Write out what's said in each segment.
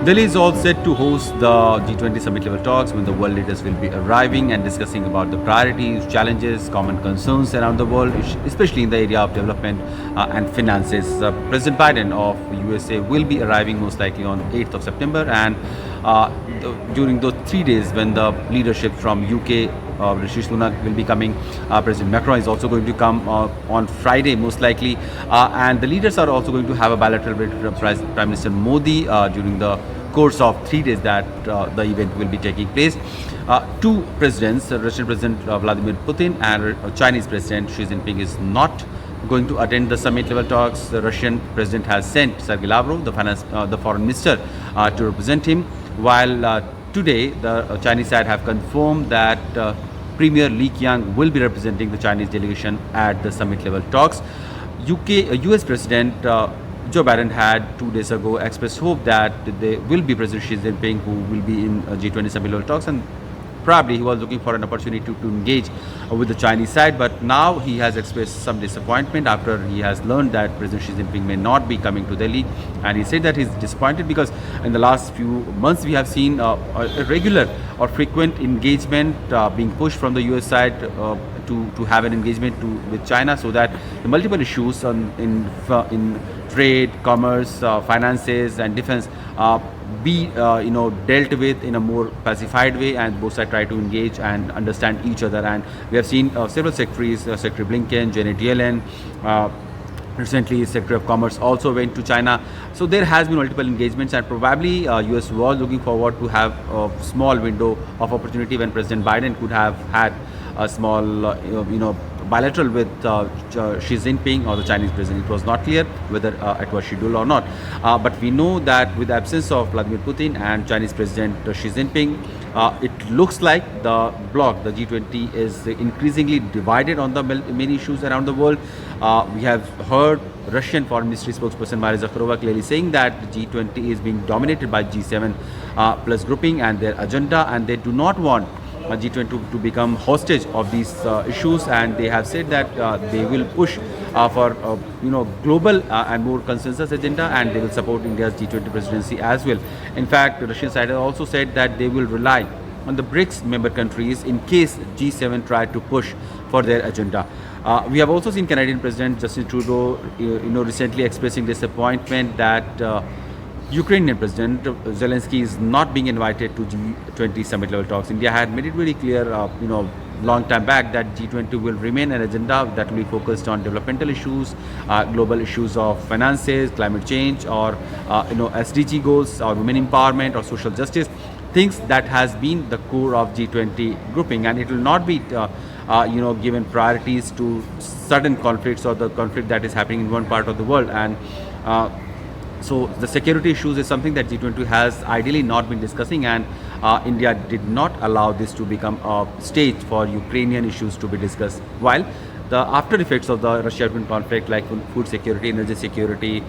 Delhi is all set to host the G20 summit level talks when the world leaders will be arriving and discussing about the priorities, challenges, common concerns around the world, especially in the area of development and finances. President Biden of USA will be arriving most likely on 8th of September, and during those 3 days when the leadership from UK, Rishi Sunak will be coming. President Macron is also going to come on Friday, most likely. And the leaders are also going to have a bilateral with Prime Minister Modi during the course of 3 days that the event will be taking place. Two presidents, Russian President Vladimir Putin and Chinese President Xi Jinping, is not going to attend the summit level talks. The Russian president has sent Sergei Lavrov, the foreign minister, to represent him, while today the Chinese side have confirmed that Premier Li Qiang will be representing the Chinese delegation at the summit level talks. US President Joe Biden had 2 days ago expressed hope that there will be President Xi Jinping who will be in G20 summit level talks, and probably he was looking for an opportunity to engage with the Chinese side, but now he has expressed some disappointment after he has learned that President Xi Jinping may not be coming to Delhi. And he said that he's disappointed because in the last few months we have seen a regular or frequent engagement being pushed from the US side to have an engagement with China, so that the multiple issues in trade, commerce, finances and defense be dealt with in a more pacified way, and both sides try to engage and understand each other. And we have seen several secretaries, Secretary Blinken, Janet Yellen, recently Secretary of Commerce also went to China. So there has been multiple engagements, and probably US was looking forward to have a small window of opportunity when President Biden could have had a small bilateral with Xi Jinping or the Chinese president. It was not clear whether it was scheduled or not. But we know that with the absence of Vladimir Putin and Chinese President Xi Jinping, it looks like the bloc, the G20, is increasingly divided on the many issues around the world. We have heard Russian Foreign Ministry spokesperson Maria Zakharova clearly saying that the G20 is being dominated by G7 plus grouping and their agenda, and they do not want G20 to become hostage of these issues, and they have said that they will push for global and more consensus agenda, and they will support India's G20 presidency as well. In fact, the Russian side has also said that they will rely on the BRICS member countries in case G7 try to push for their agenda. We have also seen Canadian President Justin Trudeau recently expressing disappointment that Ukrainian President Zelensky is not being invited to G20 summit level talks. India had made it very clear, long time back, that G20 will remain an agenda that will be focused on developmental issues, global issues of finances, climate change, or SDG goals, or women empowerment, or social justice, things that has been the core of G20 grouping, and it will not be given priorities to certain conflicts or the conflict that is happening in one part of the world. And so the security issues is something that G20 has ideally not been discussing, and India did not allow this to become a stage for Ukrainian issues to be discussed. While the after effects of the Russia-Ukraine conflict, like food security, energy security,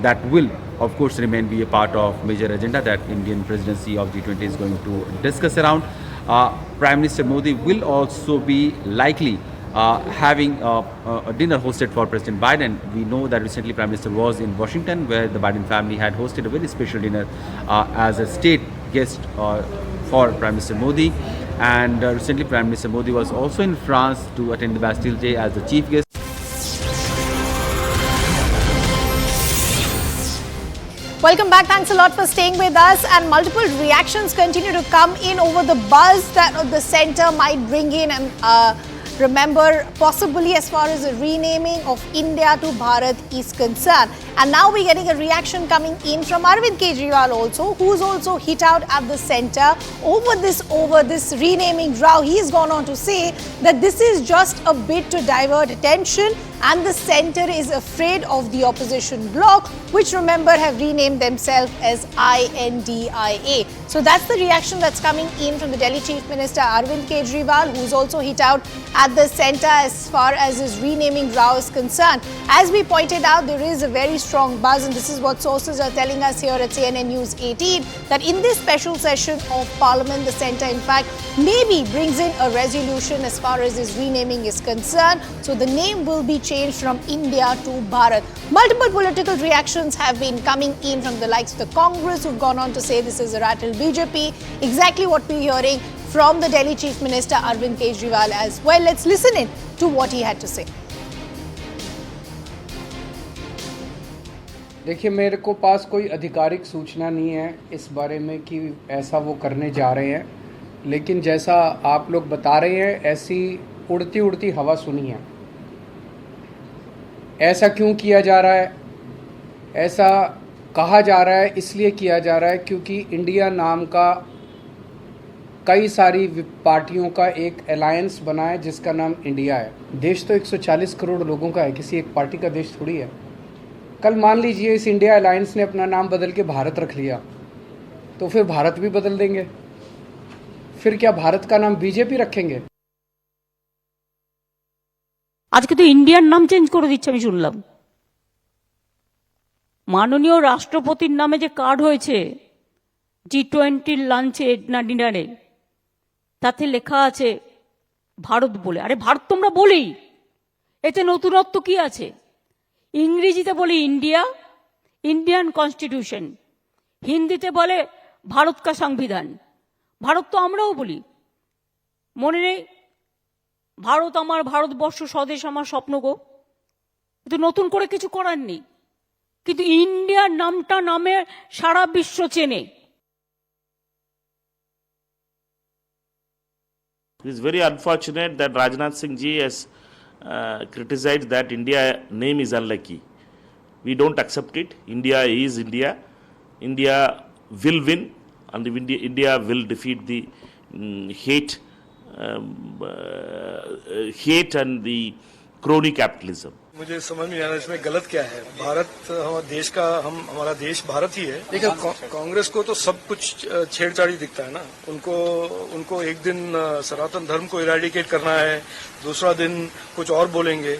that will of course remain be a part of major agenda that Indian presidency of G20 is going to discuss around. Prime Minister Modi will also be likely having a dinner hosted for President Biden. We know that recently Prime Minister was in Washington, where the Biden family had hosted a very special dinner as a state guest for Prime Minister Modi. And recently Prime Minister Modi was also in France to attend the Bastille Day as the chief guest. Welcome back. Thanks a lot for staying with us. And multiple reactions continue to come in over the buzz that the centre might bring in. And remember, possibly as far as the renaming of India to Bharat is concerned. And now we're getting a reaction coming in from Arvind Kejriwal also, who's also hit out at the centre over this renaming row. He's gone on to say that this is just a bit to divert attention, and the centre is afraid of the opposition bloc, which remember have renamed themselves as INDIA. So that's the reaction that's coming in from the Delhi Chief Minister Arvind Kejriwal, who's also hit out at the centre as far as his renaming row is concerned. As we pointed out, there is a very strong buzz, and this is what sources are telling us here at CNN News 18, that in this special session of Parliament, the centre in fact maybe brings in a resolution as far as this renaming is concerned. So the name will be changed from India to Bharat. Multiple political reactions have been coming in from the likes of the Congress, who've gone on to say this is a rattle BJP. Exactly what we're hearing from the Delhi Chief Minister Arvind Kejriwal as well. Let's listen in to what he had to say. देखिए, मेरे को पास कोई आधिकारिक सूचना नहीं है इस बारे में कि ऐसा वो करने जा रहे हैं, लेकिन जैसा आप लोग बता रहे हैं ऐसी उड़ती उड़ती हवा सुनी है। ऐसा क्यों किया जा रहा है? ऐसा कहा जा रहा है, इसलिए किया जा रहा है क्योंकि इंडिया नाम का कई सारी पार्टियों का एक अलायंस बना है जिसका नाम इंडिया है। देश तो 140 करोड़ लोगों का है, किसी एक पार्टी का देश थोड़ी है। कल मान लीजिए इस इंडिया अलायंस ने अपना नाम बदल के भारत रख लिया, तो फिर भारत भी बदल देंगे। फिर क्या भारत का नाम बीजेपी रखेंगे? আজকে তো ইন্ডিয়ার নাম চেঞ্জ করে দিচ্ছে আমি শুনলাম। মাননীয় রাষ্ট্রপতির নামে যে কার্ড হয়েছে G20 লাঞ্চে না ডিনারে, তাতে লেখা আছে ভারত বলে। আরে ভারত তোমরা বলি, এতে নতুনত্ব কি আছে? ইংরেজিতে বলি ইন্ডিয়া, ইন্ডিয়ান কনস্টিটিউশন, হিন্দিতে বলে ভারত কা সংবিধান। ভারত তো আমরাও বলি, মনে নেই? ভারত আমার, ভারতবর্ষ স্বদেশ আমার স্বপ্ন গো। কিন্তু নতুন করে কিছু করার নেই, কিন্তু ইন্ডিয়ার নামটা নামে সারা বিশ্ব চেনে। It is very unfortunate that Rajnath Singh ji has criticized that India name is unlucky. We don't accept it. India is India. India will win, and India will defeat the hate and the crony capitalism. मुझे समझ में नहीं आ रहा इसमें गलत क्या है। भारत हमारा देश का, हमारा देश भारत ही है। देखिए, कांग्रेस को तो सब कुछ छेड़छाड़ी दिखता है ना। उनको एक दिन सनातन धर्म को इरेडिकेट करना है, दूसरा दिन कुछ और बोलेंगे।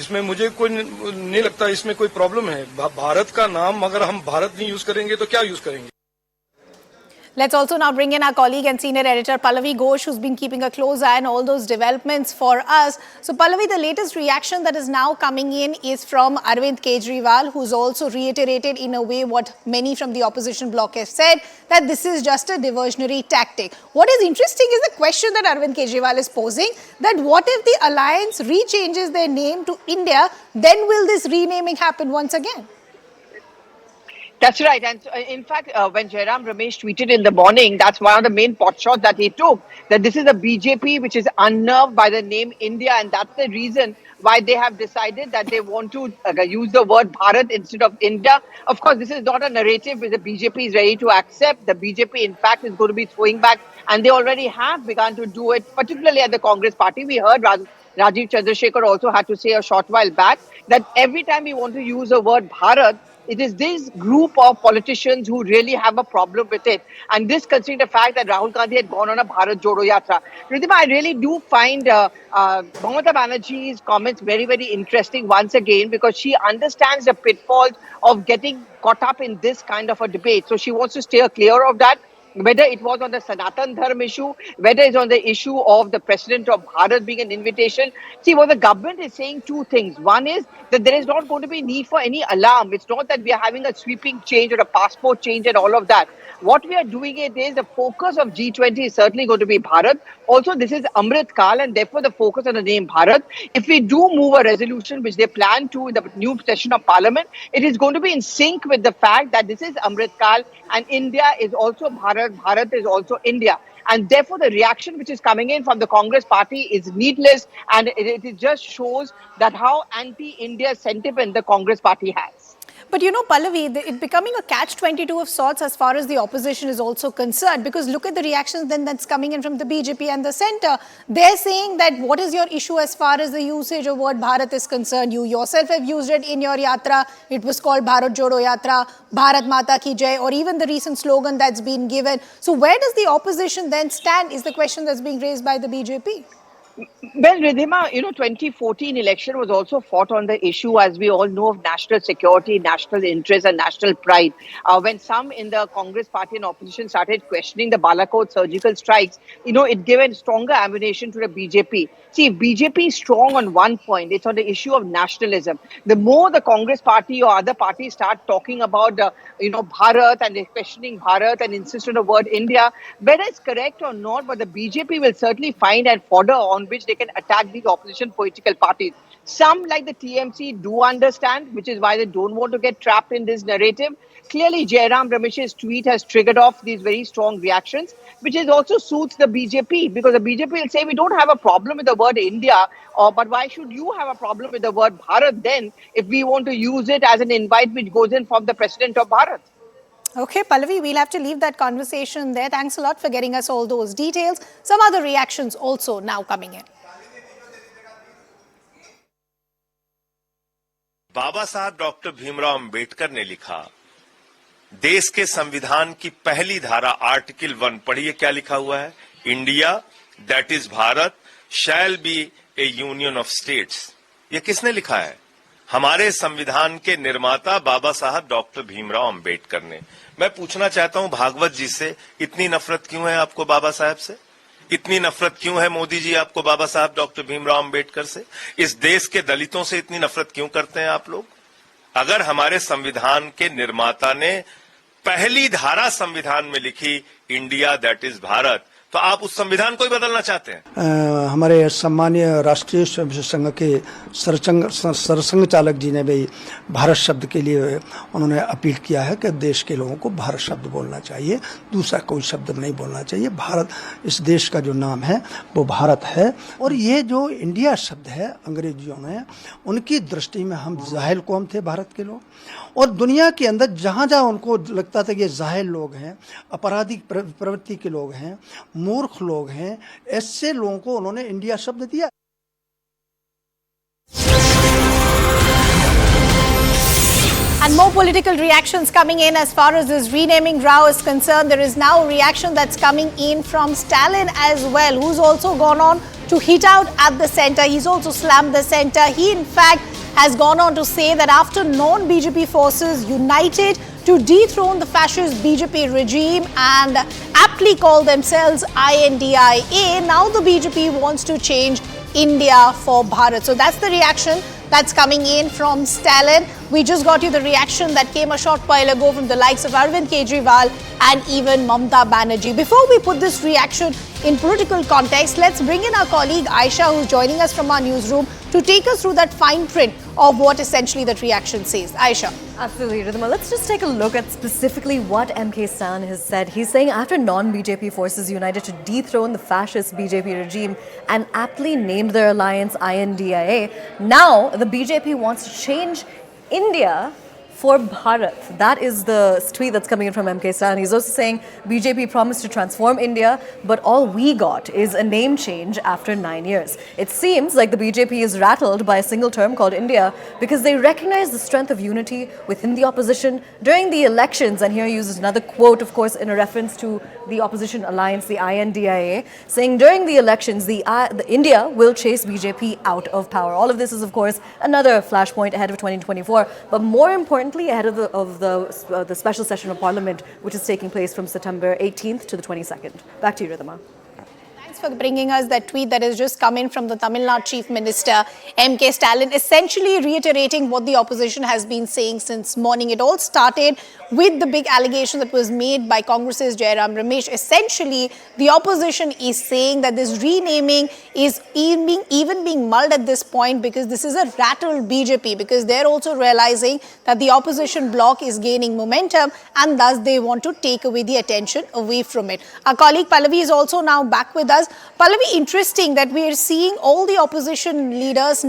इसमें मुझे कोई नहीं लगता इसमें कोई प्रॉब्लम है। भारत का नाम अगर हम भारत नहीं यूज करेंगे तो क्या यूज करेंगे? Let's also now bring in our colleague and senior editor Pallavi Ghosh, who's been keeping a close eye on all those developments for us. So Pallavi, the latest reaction that is now coming in is from Arvind Kejriwal, who's also reiterated in a way what many from the opposition bloc have said, that this is just a diversionary tactic. What is interesting is the question that Arvind Kejriwal is posing, that what if the alliance rechanges their name to India, then will this renaming happen once again? That's right. And in fact, when Jairam Ramesh tweeted in the morning, that's one of the main potshots that he took, that this is a BJP which is unnerved by the name India, and that's the reason why they have decided that they want to use the word Bharat instead of India. Of course, this is not a narrative which the BJP is ready to accept. The BJP, in fact, is going to be throwing back, and they already have begun to do it, particularly at the Congress party. We heard Rajiv Chandrasekhar also had to say a short while back that every time we want to use the word Bharat, it is this group of politicians who really have a problem with it. And this considering the fact that Rahul Gandhi had gone on a Bharat Jodo Yatra. Ridhima, I really do find Mamata Banerjee's comments very, very interesting once again, because she understands the pitfalls of getting caught up in this kind of a debate. So she wants to steer clear of that. Whether it was on the Sanatan Dharma issue, whether it's on the issue of the President of Bharat being an invitation. See, what the government is saying, two things. One is that there is not going to be need for any alarm. It's not that we are having a sweeping change or a passport change and all of that. What we are doing it is the focus of G20 is certainly going to be Bharat. Also, this is Amrit Kal, and therefore the focus on the name Bharat. If we do move a resolution, which they plan to in the new session of Parliament, it is going to be in sync with the fact that this is Amrit Kal and India is also Bharat. Bharat is also India. And therefore, the reaction which is coming in from the Congress party is needless, and it just shows that how anti-India sentiment the Congress party has. But you know, Pallavi, it becoming a catch-22 of sorts as far as the opposition is also concerned, because look at the reactions then that's coming in from the BJP and the centre. They're saying that what is your issue as far as the usage of word Bharat is concerned? You yourself have used it in your yatra. It was called Bharat Jodo Yatra, Bharat Mata Ki Jai, or even the recent slogan that's been given. So where does the opposition then stand is the question that's being raised by the BJP. Well, Ridhima, 2014 election was also fought on the issue, as we all know, of national security, national interest, and national pride. When some in the Congress party and opposition started questioning the Balakot surgical strikes, it gave a stronger ammunition to the BJP. See, if BJP is strong on one point, it's on the issue of nationalism. The more the Congress party or other parties start talking about, Bharat and they're questioning Bharat and insist on the word India, whether it's correct or not, but the BJP will certainly find a fodder on which they can attack these opposition political parties. Some, like the TMC, do understand, which is why they don't want to get trapped in this narrative. Clearly, Jairam Ramesh's tweet has triggered off these very strong reactions, which is also suits the BJP, because the BJP will say, we don't have a problem with the word India, but why should you have a problem with the word Bharat then, if we want to use it as an invite which goes in from the president of Bharat? Okay, Pallavi, we'll have to leave that conversation there. Thanks a lot for getting us all those details. Some other reactions also now coming in. बाबा साहब doctor Bhimrao Ambedkar ने लिखा, देश के संविधान की पहली धारा article 1 पढ़िए क्या लिखा हुआ है, India that is Bharat shall be A union of states. ये किसने लिखा है? हमारे संविधान के निर्माता बाबा साहब डॉक्टर भीमराव अंबेडकर ने। मैं पूछना चाहता हूं भागवत जी से, इतनी नफरत क्यों है आपको बाबा साहब से? इतनी नफरत क्यों है मोदी जी आपको बाबा साहब डॉक्टर भीमराव अंबेडकर से? इस देश के दलितों से इतनी नफरत क्यों करते हैं आप लोग? अगर हमारे संविधान के निर्माता ने पहली धारा संविधान में लिखी इंडिया दैट इज भारत, तो आप उस संविधान को ही बदलना चाहते हैं? हमारे सम्मानीय राष्ट्रीय स्वयंसेवक संघ के सरसंघ चालक जी ने भी भारत शब्द के लिए उन्होंने अपील किया है कि देश के लोगों को भारत शब्द बोलना चाहिए, दूसरा कोई शब्द नहीं बोलना चाहिए। भारत, इस देश का जो नाम है वो भारत है। और ये जो इंडिया शब्द है अंग्रेजियों ने, उनकी दृष्टि में हम जाहिल कौम थे भारत के लोग, और दुनिया के अंदर जहाँ जहाँ उनको लगता था कि ये जाहिल लोग हैं, आपराधिक प्रवृत्ति के लोग हैं, मूर्ख लोग हैं, ऐसे लोगों को उन्होंने इंडिया शब्द दिया। And more political reactions coming in as far as this renaming row is concerned. There is now a reaction that's coming in from Stalin as well, who's also gone on to hit out at the centre. He's also slammed the centre. He, in fact, has gone on to say that after non-BJP forces united to dethrone the fascist BJP regime and aptly call themselves INDIA, now the BJP wants to change India for Bharat. So that's the reaction that's coming in from Stalin. We just got you the reaction that came a short while ago from the likes of Arvind Kejriwal and even Mamata Banerjee. Before we put this reaction in political context, let's bring in our colleague Aisha, who's joining us from our newsroom, to take us through that fine print of what essentially that reaction says. Aisha. Absolutely, Ridhima. Let's just take a look at specifically what MK Stalin has said. He's saying after non-BJP forces united to dethrone the fascist BJP regime and aptly named their alliance INDIA, now the BJP wants to change India for Bharat. That is the tweet that's coming in from MK Stalin. He's also saying BJP promised to transform India, but all we got is a name change after 9 years. It seems like the BJP is rattled by a single term called India because they recognize the strength of unity within the opposition during the elections. And here he uses another quote, of course, in a reference to the opposition alliance, the INDIA, saying during the elections, the India will chase BJP out of power. All of this is, of course, another flashpoint ahead of 2024, but more importantly, ahead of the special session of Parliament, which is taking place from September 18th to the 22nd. Back to you, Ridhima. Thanks for bringing us that tweet that has just come in from the Tamil Nadu Chief Minister, MK Stalin, essentially reiterating what the opposition has been saying since morning. It all started with the big allegation that was made by Congress's Jairam Ramesh. Essentially, the opposition is saying that this renaming is even being mulled at this point because this is a rattled BJP, because they're also realizing that the opposition bloc is gaining momentum and thus they want to take away the attention away from it. Our colleague Pallavi is also now back with us. Pallavi, interesting that we are seeing all the opposition leaders